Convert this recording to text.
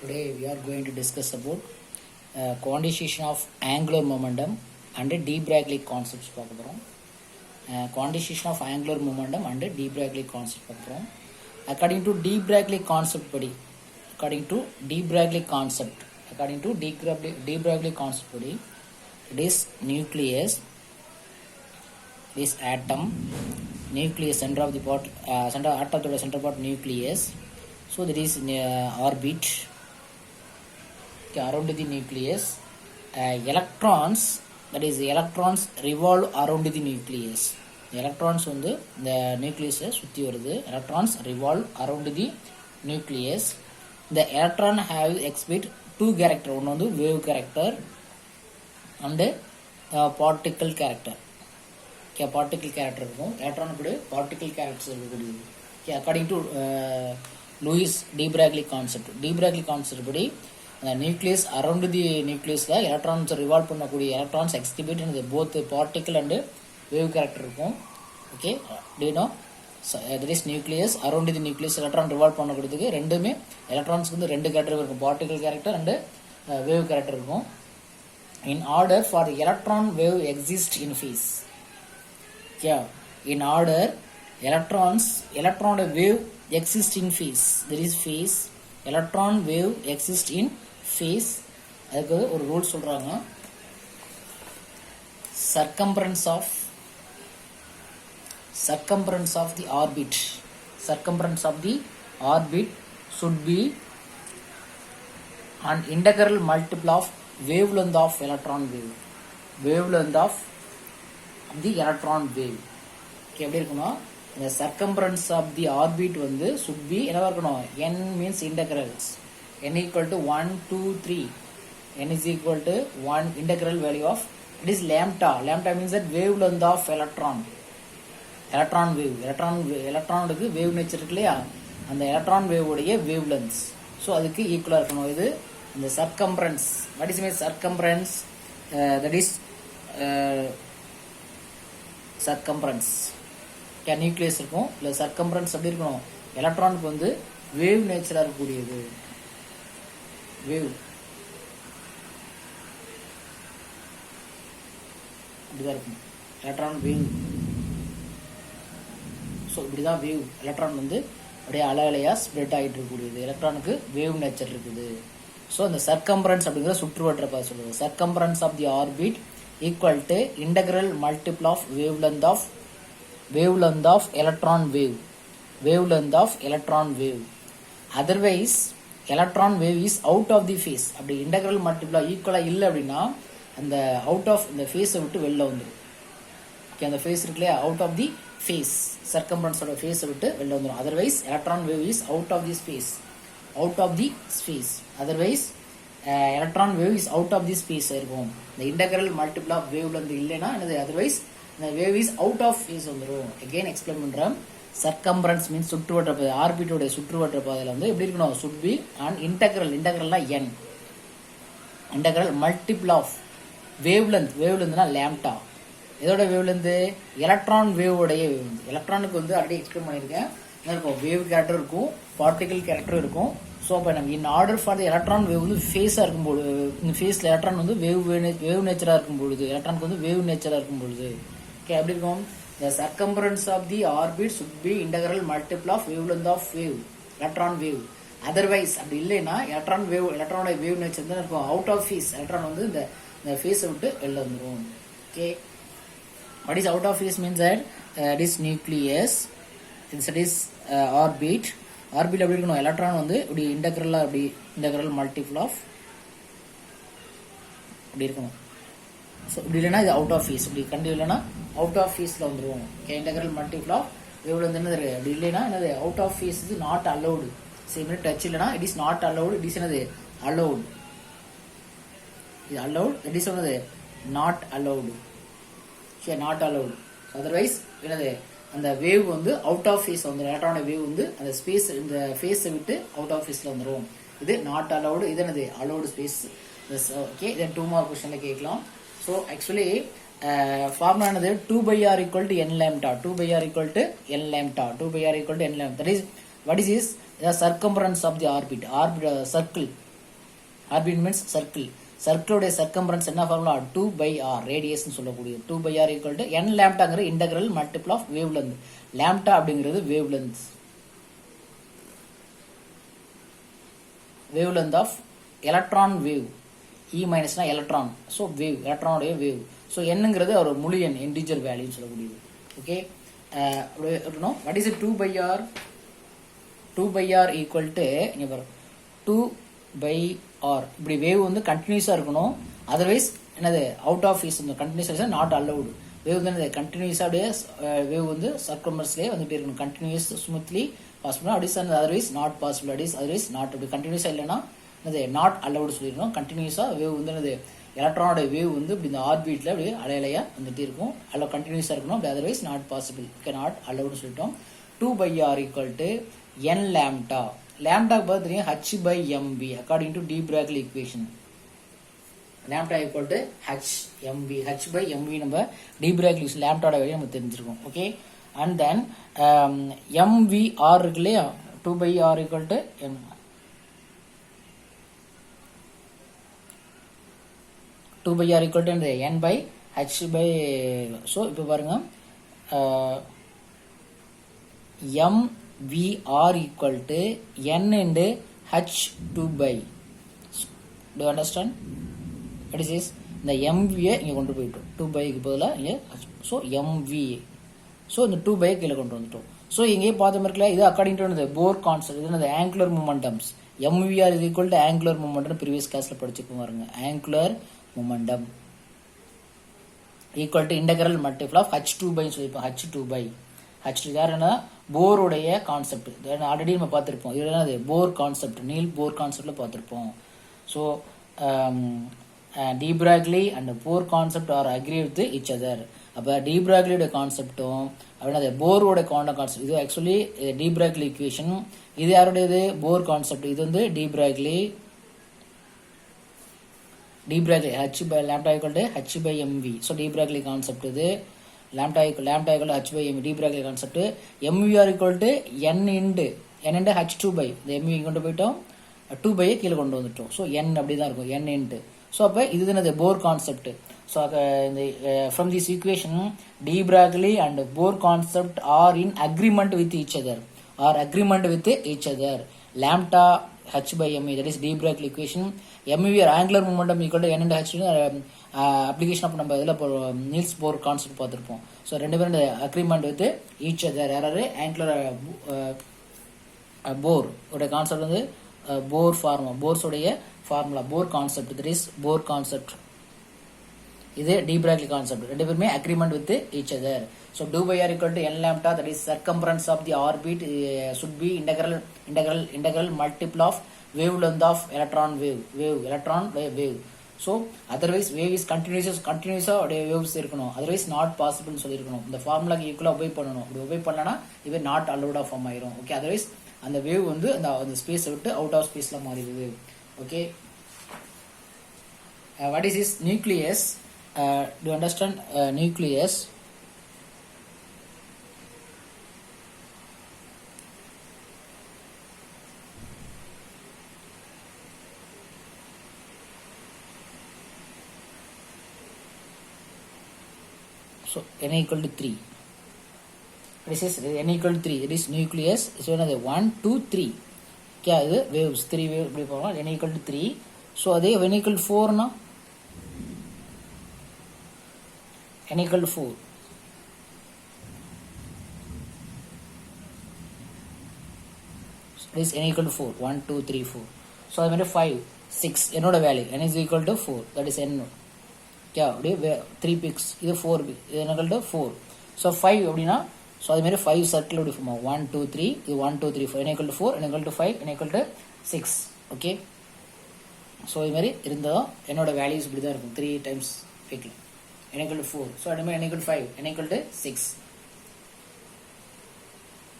Today we are going to discuss about quantization of angular momentum and de Broglie concepts. Quantization of angular momentum and de Broglie concept. According to de Broglie concept, it is nucleus, this atom, nucleus, center of the part, center atom center part nucleus. So there is orbit around the nucleus. Electrons, that is electrons revolve around the nucleus. Electrons on the nucleus சுத்தி வருது. Electrons revolve around the nucleus. The electron have exhibit two character. One வந்து wave character and particle character. Particle character இருக்கும். Electron கூட particle characters இருக்கக்கூடியது. According to Louis de Broglie concept. De Broglie concept படி nucleus around the nucleus la electrons revolve பண்ணக்கூடிய electrons exhibit in both particle and wave character இருக்கும். Okay, do you know? So, there is nucleus around the nucleus electron revolve பண்ணக்கூடியதுக்கு ரெண்டுமே electrons வந்து ரெண்டு character இருக்கும், particle character and wave character இருக்கும். In order for the electron wave exist in phase. Yeah, in order electron wave exist in phase. There is phase. Electron wave exist in phase. அதுக்கு ஒரு rule சொல்றாங்க. Circumference of the orbit. Circumference of the orbit should be an integral multiple of wavelength of electron wave. Wavelength of the electron wave. எப்படி இருக்கணும்? The circumference of the orbit வந்து should be என்னவா இருக்கணும்? N means integrals. N equal to 1, 2, 3. N is equal to 1 integral value of, it is lambda. Lambda means that wavelength of electron. Electron wave. Electron க்கு wave nature இருக்கு இல்லையா? அந்த electron wave உடைய wavelengths. So அதுக்கு ஈக்குவலா இருக்கணும். இது இந்த circumference. What is mean circumference? That is circumference. Nucleus இருக்கும், இல்லை சர்க்கம்ஃபரன்ஸ் எப்படி இருக்கணும்? எலக்ட்ரானுக்கு வந்து வேவ் நேச்சராக இருக்கக்கூடியது. வேவ் இப்படிதான் இருக்கும். Electron wave. ஸோ இப்படிதான் வேவ். எலக்ட்ரான் வந்து அப்படியே அலையாக ஸ்ப்ரெட் ஆகிட்டு இருக்கக்கூடியது. எலக்ட்ரானுக்கு வேவ் நேச்சர் இருக்குது. ஸோ அந்த சர்க்கம்ஃபரன்ஸ் அப்படிங்கிற சுற்றுவட்ட பாதை சொல்லுது. Circumference of the orbit equal to integral multiple of wavelength of electron wave. Wavelength of electron wave. Otherwise electron wave is out of the phase. அப்படி integral multiple ஈக்குவலா இல்லை அப்படின்னா அந்த அவுட் ஆஃப் இந்த ஃபேஸை விட்டு வெளில வந்துடும். ஓகே, அந்த ஃபேஸ் இருக்குல்லையா, அவுட் ஆஃப் தி ஃபேஸ், சர்க்கம்ஃபரன்ஸோட ஃபேஸை விட்டு வெளில வந்துடும். Otherwise electron wave is out of the space. Out of the space. Otherwise electron wave is out of the space இருக்கும். இந்த இன்டெக்ரல் மல்டிபிள் ஆஃப் வேவ்ல இருந்து இல்லைன்னா என்னது? Otherwise the wave is out of phase வந்துரும். again explain பண்றேன். circumference means சுற்றுவட்ட பாதை. Orbit உடைய சுற்றுவட்ட பாதையில வந்து எப்படி இருக்கணும்? should be an integral n integral multiple of wavelengthனா lambda. இதோட wavelength எலக்ட்ரான் வேவ் உடைய wavelength. எலக்ட்ரானுக்கு வந்து ஆல்ரெடி எக்ஸ்பிளைன் பண்ணியிருக்கேன். என்ன இருக்கும்? வேவ் கேரக்டர் இருக்கும், பார்ட்டிகல் கேரக்டர் இருக்கும். ஸோ அப்போ நம்ம in order for the electron wave வந்து ஃபேஸாக இருக்கும்போது, இந்த ஃபேஸில் எலக்ட்ரான் வந்து வேவ் நேச்சராக இருக்கும் பொழுது, எலக்ட்ரானுக்கு வந்து வேவ் நேச்சராக இருக்கும் பொழுது ஓகே எப்படி இருக்கும்? The circumference of the orbit should be integral multiple of wavelength of wave, electron wave. Otherwise அப்படி இல்லைன்னா எலக்ட்ரானோட வேவ் நேச்சர் தான் இருக்கும், அவுட் ஆஃப் ஃபேஸ். எலக்ட்ரான் வந்து இந்த ஃபேஸை விட்டு வெளில வந்துடும். Okay, what is out of phase means that it is nucleus, it is orbit. Orbit எப்படி இருக்கணும்? எலக்ட்ரான் வந்து இப்படி இன்டெக்ரலாக அப்படி இன்டெக்ரல் மல்டிபிள் ஆஃப் இப்படி இருக்கணும். ஸோ இப்படி இல்லைன்னா இது அவுட் ஆஃப் ஃபேஸ். இப்படி கண்டு இல்லைன்னா அவுட் ஆஃப் ஃபேஸில் வந்துடும். இன்டெக்ரல் மல்டிபிள் ஆஃப் வேவ்ல வந்து என்னது? அப்படி இல்லைன்னா என்னது? அவுட் ஆஃப் ஃபேஸ் இது நாட் அலௌடு. சேம் டச் இல்லைன்னா it is not allowed. It is என்னது? அலௌடு. இது அலௌடு. இட் இஸ் என்னது? Not allowed. Okay, not allowed. Otherwise என்னது? அந்த வேவ் வந்து அவுட் ஆஃப் ஃபேஸ் வந்துடும். எலக்ட்ரான வேவ் வந்து அந்த ஸ்பேஸ், இந்த ஃபேஸை விட்டு அவுட் ஆஃப் ஃபேஸில் வந்துடும். இது நாட் அலௌடு. இது என்னது? Allowed space. ஓகே, இதை 2 மார்க் கொஸ்டின்ல கேட்கலாம். ஸோ ஆக்சுவலி ஃபார்முலா என்னது? 2/r equal to n lambda. 2/r equal to n lambda. 2/r equal to n lambda. That is, what is this? The circumference of the orbit. Orbit circle. Orbit means circle. சர்க்கிளுடைய circumference என்ன formula 2/r radius சொல்லக்கூடிய 2/r equal to n லாம்டாங்கிற integral multiple of wave length. லாம்டா அப்படிங்கிறது wave length. Wave length of electron wave. E மைனஸ்னா electron. So wave, எலக்ட்ரானுடைய wave. So என்னங்கிறது ஒரு முழு எண், இன்டிஜர் வேல்யூன்னு சொல்லக்கூடியது. Okay, what is 2/r? 2/r equal to இங்கே பாருங்க 2/r. இப்படி வேவ் வந்து கண்டினியூஸாக இருக்கணும். அதர்வைஸ் என்னது அவுட் ஆஃப் ஃபேஸ், இந்த கண்டினியூஸ் நாட் அலவுடு. வேவ் வந்து கண்டினியூஸாக வேவ் வந்து சர்க்கம்பரன்ஸ்லேயே வந்துட்டு இருக்கணும். Continuous smoothly possible, it's otherwise not possible, otherwise not. அப்படி கண்டினியூஸாக இல்லைன்னா என்னது நாட் அலவுடு சொல்லிடணும். கண்டினியூஸாக வேவ் வந்து என்னது எலக்ட்ரானோட வேவ் வந்து இப்படி இந்த ஆர்பிட்ல அப்படியே அலையலையா வந்துட்டு இருக்கும். அதில் கண்டினியூஸாக இருக்கணும். அப்படி otherwise not possible, okay, not allowed சொல்லிட்டோம். 2/r ஈக்குவல் டு n லாம்டா. லாம்டாக்கு பார்த்து தெரியும் h/mv according to de Broglie equation. லாம்டா ஈக்குவல் டு h/mv. h/mv நம்ம டி பிராக்லி லாம்டாவோட வேலையை நம்ம தெரிஞ்சிருக்கோம். ஓகே, அண்ட் தென் mvr இருக்கு இல்லையா, 2/r equal to m. 2/r equal to n by h by. So இப்போ பாருங்க mvr equal to n into h2/. Do you understand? What is this? இந்த mv இங்கே கொண்டு போயிட்டோம். 2/க்கு பதிலாக இங்கே ஸோ mv. ஸோ இந்த 2/ஐ கீழே கொண்டு வந்துட்டோம். ஸோ இங்கே பார்த்த மாதிரி இது அக்கார்டிங் டு போர் கான்செப்ட். இது என்னது angular momentums. mvr is equal to angular momentum. Previous கிளாஸ்ல படிச்சுக்கோங்க பாருங்க. Angular momentum equal to integral multiple of h2/. சொல்லிப்போம் h2/. h2 யாருன்னா போருடைய கான்செப்ட். ஆல்ரெடி நம்ம பார்த்துருப்போம். இது என்னது போர் கான்செப்ட், நீல் போர் கான்செப்ட்ல பார்த்துருப்போம். So de Broglie and Bohr concept are agree with each other. அப்போ டி பிராக்லியோட கான்செப்டும் அப்படின்னா போரோட கான்செப்ட். இது ஆக்சுவலி டி பிராக்லி ஈக்குவேஷன். இது யாருடையது? Bohr concept. இது வந்து de Broglie h by lambda equal to h/mv. So de Broglie concept இது. lambda equal to h/mv de Broglie concept. mvr equal to n into h2/. இந்த mv கொண்டு போயிட்டோம், 2/ஐ கீழே கொண்டு வந்துட்டோம். ஸோ n அப்படி தான் இருக்கும், n into. ஸோ அப்போ இது என்னது போர் கான்செப்ட். ஸோ இந்த from this equation de Broglie and Bohr concept are in agreement with each other. Lambda h/mv, that is de Broglie equation. mvr angular momentum equal to n into h. Application அப்போ நம்ம இதில் Niels Bohr concept பார்த்துருப்போம். So ரெண்டு பேரும் agreement with each other. யாராவது angular Bohr உடைய concept வந்து Bohr formula, போர்ஸோடைய formula, Bohr concept. That is Bohr concept. இது டி பிராக்லி கான்செப்ட். ரெண்டு பேருமே agreement with each other. So 2/r equal to n lambda, that is circumference of the orbit should be integral multiple of wavelength of electron wave. So otherwise wave is continuous waves இருக்கணும். otherwise not possible சொல்லிருக்கணும். இந்த ஃபார்முலாக்கு ஈக்குவலா obey பண்ணணும். அப்படி obey பண்ணலனா இது not allowed of form ஆயிரும். Okay, otherwise அந்த wave வந்து அந்த ஸ்பேஸை விட்டு அவுட் ஆஃப் ஸ்பேஸ்ல மாறிடுது. Okay, what is this nucleus? Do you understand nucleus? So n equal to 3. This is n equal to 3. It is nucleus. So another 1, 2, 3. क्या இது waves 3 wave இப்படி போறோம். n equal to 3. So அதே n equal to 4 னா n equal to 4. So this n equal to 4. 1, 2, 3, 4. So அது மாதிரி 5, 6 என்னோட value n is equal to 4. That is n. क्या அப்படியே 3 பிக்ஸ், இது 4 பிக், இது equal to 4. So 5 அப்படின்னா ஸோ அது மாதிரி 5 சர்க்கிள் அப்படி ஃபார்ம் 1, 2, 3. இது 1, 2, 3, 4. n equal to 4, n equal to 5, n equal to 6. Okay, so இது மாதிரி இருந்தால் என்னோட வேல்யூஸ் இப்படி தான் இருக்கும். 3 times வைக்கலாம். n equal to 4. ஸோ அது மாதிரி n equal to 5, n equal to 6.